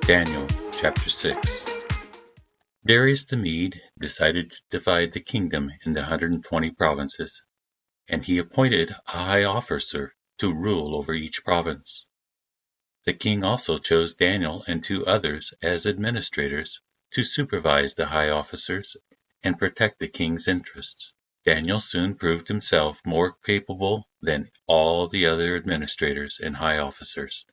Daniel chapter 6. Darius the Mede decided to divide the kingdom into 120 provinces, and he appointed a high officer to rule over each province. The king also chose Daniel and 2 others as administrators to supervise the high officers and protect the king's interests. Daniel soon proved himself more capable than all the other administrators and high officers.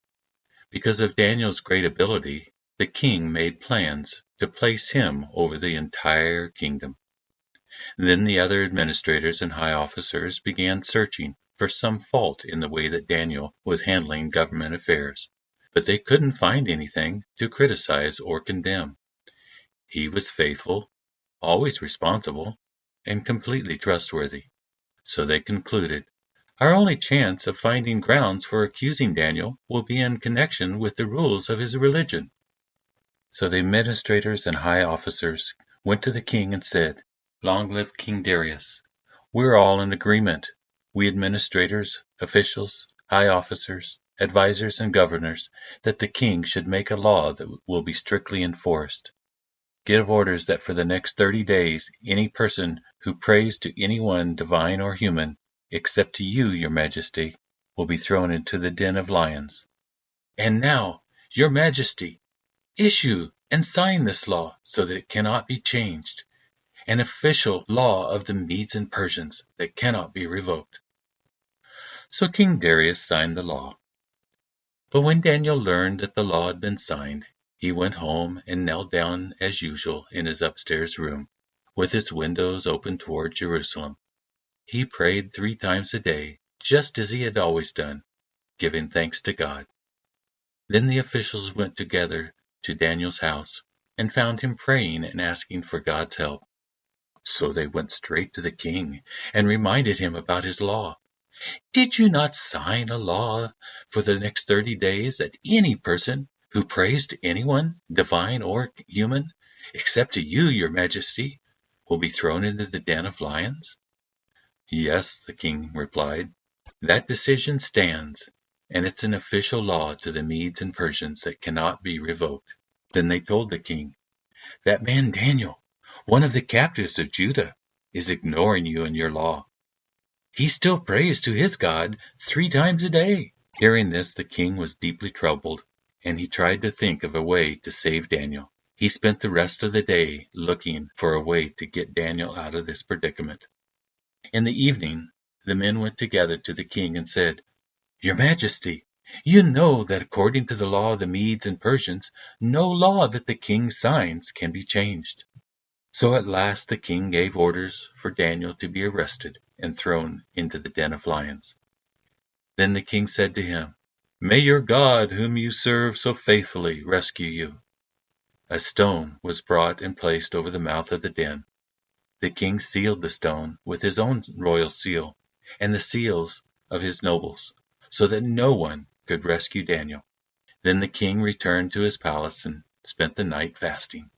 Because of Daniel's great ability, the king made plans to place him over the entire kingdom. Then the other administrators and high officers began searching for some fault in the way that Daniel was handling government affairs, but they couldn't find anything to criticize or condemn. He was faithful, always responsible, and completely trustworthy. So they concluded, our only chance of finding grounds for accusing Daniel will be in connection with the rules of his religion. So the administrators and high officers went to the king and said, Long live King Darius! We're all in agreement, we administrators, officials, high officers, advisors, and governors, that the king should make a law that will be strictly enforced. Give orders that for the next 30 days any person who prays to anyone divine or human, except to you, your majesty, will be thrown into the den of lions. And now, your majesty, issue and sign this law so that it cannot be changed, an official law of the Medes and Persians that cannot be revoked. So King Darius signed the law. But when Daniel learned that the law had been signed, he went home and knelt down as usual in his upstairs room, with its windows open toward Jerusalem. He prayed 3 times a day, just as he had always done, giving thanks to God. Then the officials went together to Daniel's house and found him praying and asking for God's help. So they went straight to the king and reminded him about his law. Did you not sign a law for the next 30 days that any person who prays to anyone, divine or human, except to you, your majesty, will be thrown into the den of lions? Yes, the king replied. That decision stands, and it's an official law to the Medes and Persians that cannot be revoked. Then they told the king, that man Daniel, one of the captives of Judah, is ignoring you and your law. He still prays to his God 3 times a day. Hearing this, the king was deeply troubled, and he tried to think of a way to save Daniel. He spent the rest of the day looking for a way to get Daniel out of this predicament. In the evening, the men went together to the king and said, Your Majesty, you know that according to the law of the Medes and Persians, no law that the king signs can be changed. So at last the king gave orders for Daniel to be arrested and thrown into the den of lions. Then the king said to him, May your God, whom you serve so faithfully, rescue you. A stone was brought and placed over the mouth of the den. The king sealed the stone with his own royal seal and the seals of his nobles, so that no one could rescue Daniel. Then the king returned to his palace and spent the night fasting.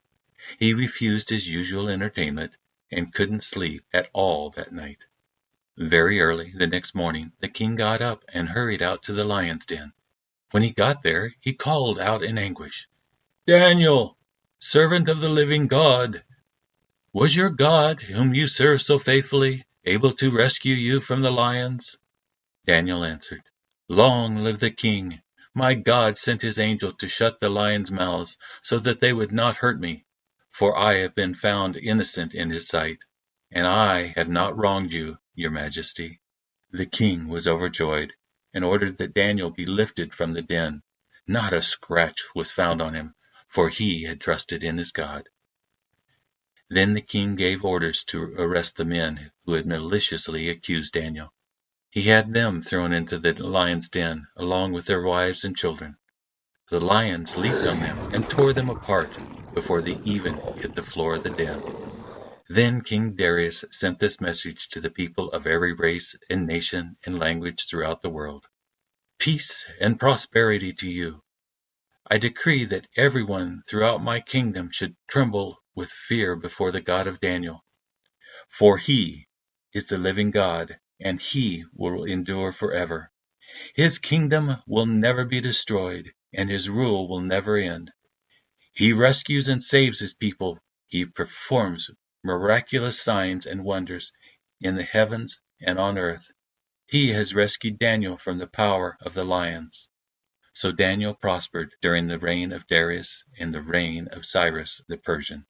He refused his usual entertainment and couldn't sleep at all that night. Very early the next morning, the king got up and hurried out to the lion's den. When he got there, he called out in anguish, Daniel, servant of the living God, was your God, whom you serve so faithfully, able to rescue you from the lions? Daniel answered, Long live the king! My God sent his angel to shut the lions' mouths so that they would not hurt me, for I have been found innocent in his sight, and I have not wronged you, your majesty. The king was overjoyed and ordered that Daniel be lifted from the den. Not a scratch was found on him, for he had trusted in his God. Then the king gave orders to arrest the men who had maliciously accused Daniel. He had them thrown into the lion's den, along with their wives and children. The lions leaped on them and tore them apart before they even hit the floor of the den. Then King Darius sent this message to the people of every race and nation and language throughout the world. Peace and prosperity to you. I decree that everyone throughout my kingdom should tremble with fear before the God of Daniel. For he is the living God, and he will endure forever. His kingdom will never be destroyed, and his rule will never end. He rescues and saves his people. He performs miraculous signs and wonders in the heavens and on earth. He has rescued Daniel from the power of the lions. So Daniel prospered during the reign of Darius and the reign of Cyrus the Persian.